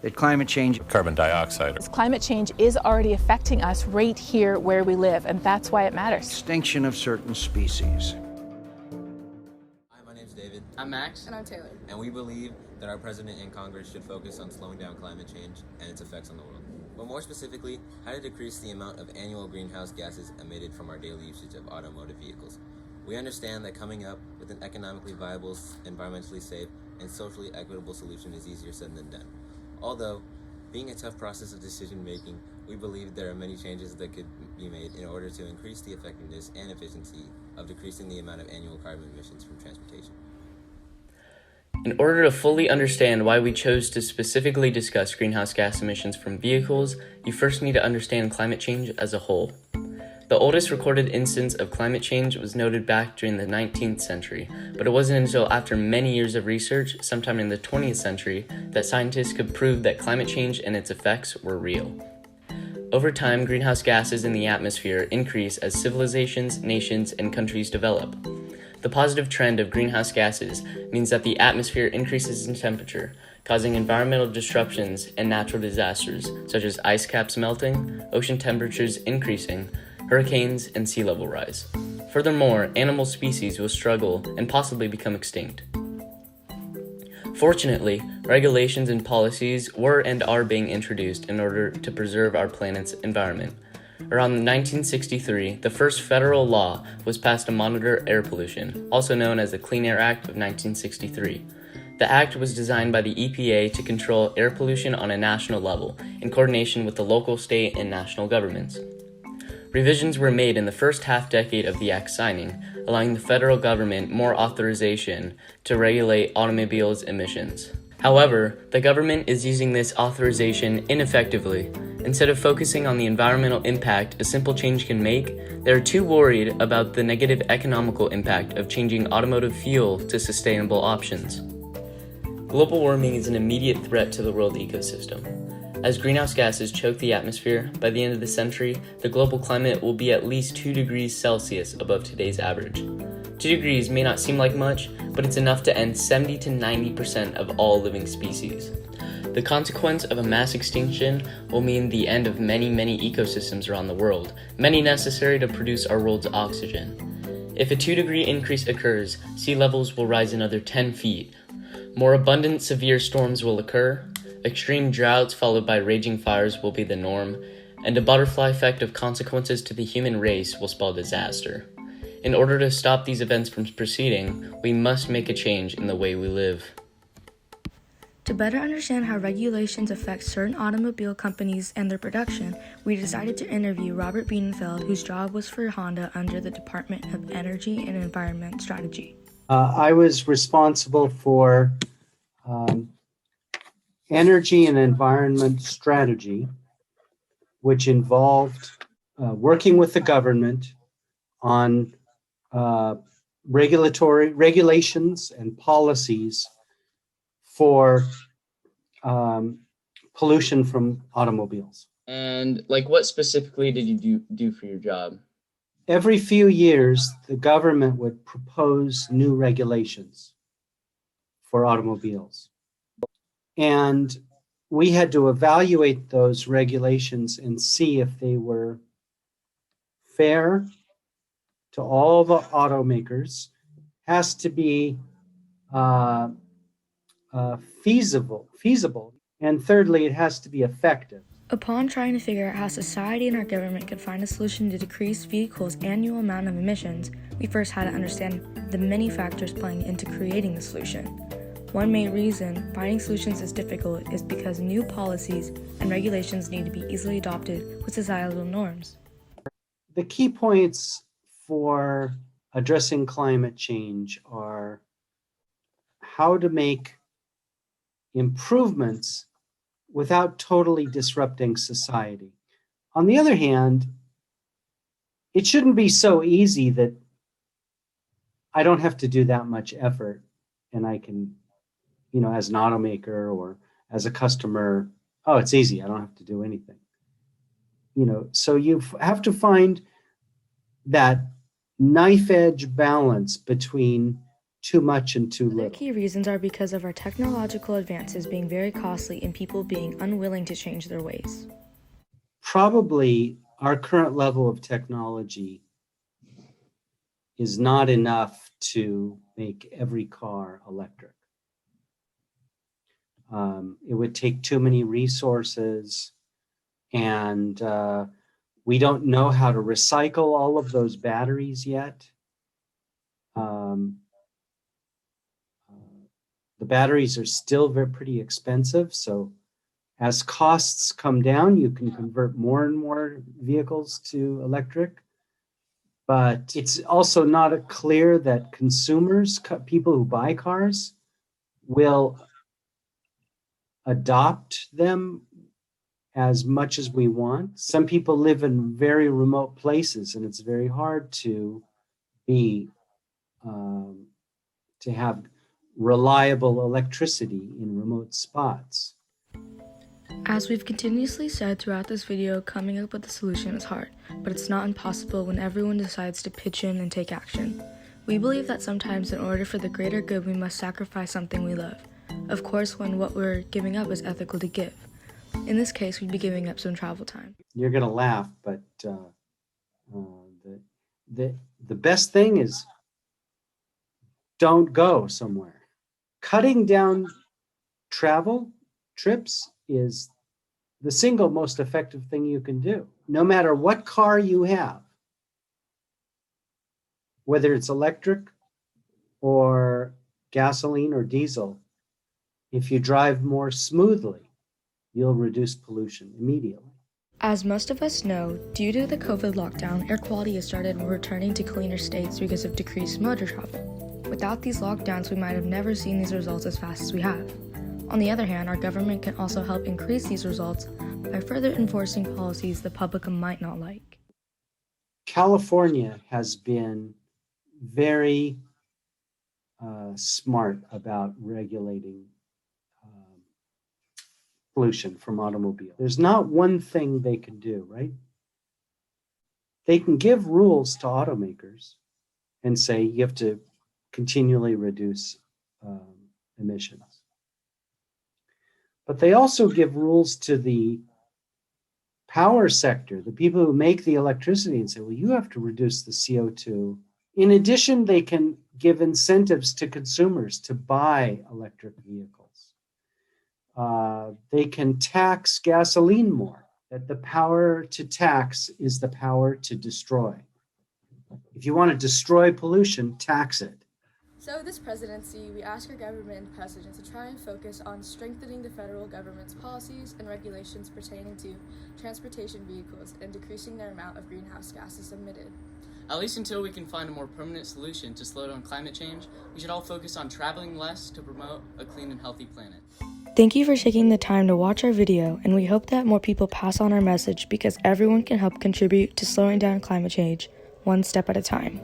that climate change, carbon dioxide. Climate change is already affecting us right here where we live, and that's why it matters. extinction of certain species. Hi, my name's David. I'm Max. And I'm Taylor. And we believe that our president and Congress should focus on slowing down climate change and its effects on the world. But more specifically, how to decrease the amount of annual greenhouse gases emitted from our daily usage of automotive vehicles. We understand that coming up with an economically viable, environmentally safe, and socially equitable solution is easier said than done. Although, being a tough process of decision-making, we believe there are many changes that could be made in order to increase the effectiveness and efficiency of decreasing the amount of annual carbon emissions from transportation. In order to fully understand why we chose to specifically discuss greenhouse gas emissions from vehicles, you first need to understand climate change as a whole. The oldest recorded instance of climate change was noted back during the 19th century, but it wasn't until after many years of research, sometime in the 20th century, that scientists could prove that climate change and its effects were real. Over time, greenhouse gases in the atmosphere increase as civilizations, nations, and countries develop. The positive trend of greenhouse gases means that the atmosphere increases in temperature, causing environmental disruptions and natural disasters, such as ice caps melting, ocean temperatures increasing, hurricanes, and sea level rise. Furthermore, animal species will struggle and possibly become extinct. Fortunately, regulations and policies were and are being introduced in order to preserve our planet's environment. Around 1963, the first federal law was passed to monitor air pollution, also known as the Clean Air Act of 1963. The act was designed by the EPA to control air pollution on a national level, in coordination with the local, state, and national governments. Revisions were made in the first half-decade of the Act's signing, allowing the federal government more authorization to regulate automobiles' emissions. However, the government is using this authorization ineffectively. Instead of focusing on the environmental impact a simple change can make, they are too worried about the negative economical impact of changing automotive fuel to sustainable options. Global warming is an immediate threat to the world ecosystem. As greenhouse gases choke the atmosphere, by the end of the century, the global climate will be at least 2 degrees Celsius above today's average. 2 degrees may not seem like much, but it's enough to end 70 to 90% of all living species. The consequence of a mass extinction will mean the end of many ecosystems around the world, many necessary to produce our world's oxygen. If a 2-degree increase occurs, sea levels will rise another 10 feet. More abundant, severe storms will occur. Extreme droughts followed by raging fires will be the norm, and a butterfly effect of consequences to the human race will spell disaster. In order to stop these events from proceeding, we must make a change in the way we live. To better understand how regulations affect certain automobile companies and their production, we decided to interview Robert Bienenfeld, whose job was for Honda under the Department of Energy and Environment Strategy. I was responsible for energy and environment strategy, which involved working with the government on regulations and policies for pollution from automobiles. And what specifically did you do for your job? Every few years, the government would propose new regulations for automobiles. And we had to evaluate those regulations and see if they were fair to all the automakers, has to be feasible, and thirdly, it has to be effective. Upon trying to figure out how society and our government could find a solution to decrease vehicles' annual amount of emissions, we first had to understand the many factors playing into creating the solution. One main reason finding solutions is difficult is because new policies and regulations need to be easily adopted with societal norms. The key points for addressing climate change are how to make improvements without totally disrupting society. On the other hand, it shouldn't be so easy that I don't have to do that much effort and I can, as an automaker or as a customer, oh, it's easy, I don't have to do anything. So you have to find that knife edge balance between too much and too Other little. key reasons are because of our technological advances being very costly and people being unwilling to change their ways. Probably our current level of technology is not enough to make every car electric. It would take too many resources, and we don't know how to recycle all of those batteries yet. The batteries are still pretty expensive, so as costs come down, you can convert more and more vehicles to electric. But it's also not clear that consumers, people who buy cars, will adopt them as much as we want. Some people live in very remote places, and it's very hard to have reliable electricity in remote spots. As we've continuously said throughout this video, coming up with a solution is hard, but it's not impossible when everyone decides to pitch in and take action. We believe that sometimes in order for the greater good, we must sacrifice something we love. Of course, when what we're giving up is ethical to give. In this case, we'd be giving up some travel time. You're going to laugh, but the best thing is don't go somewhere. Cutting down travel trips is the single most effective thing you can do. No matter what car you have, whether it's electric or gasoline or diesel, if you drive more smoothly, you'll reduce pollution immediately. As most of us know, due to the COVID lockdown, air quality has started returning to cleaner states because of decreased motor travel. Without these lockdowns, we might have never seen these results as fast as we have. On the other hand, our government can also help increase these results by further enforcing policies the public might not like. California has been very smart about regulating pollution from automobiles. There's not one thing they can do, right? They can give rules to automakers and say you have to continually reduce emissions. But they also give rules to the power sector, the people who make the electricity, and say, well, you have to reduce the CO2. In addition, they can give incentives to consumers to buy electric vehicles. They can tax gasoline more, that the power to tax is the power to destroy. If you want to destroy pollution, tax it. So this presidency, we ask our government and president to try and focus on strengthening the federal government's policies and regulations pertaining to transportation vehicles and decreasing their amount of greenhouse gases emitted. At least until we can find a more permanent solution to slow down climate change, we should all focus on traveling less to promote a clean and healthy planet. Thank you for taking the time to watch our video, and we hope that more people pass on our message because everyone can help contribute to slowing down climate change, one step at a time.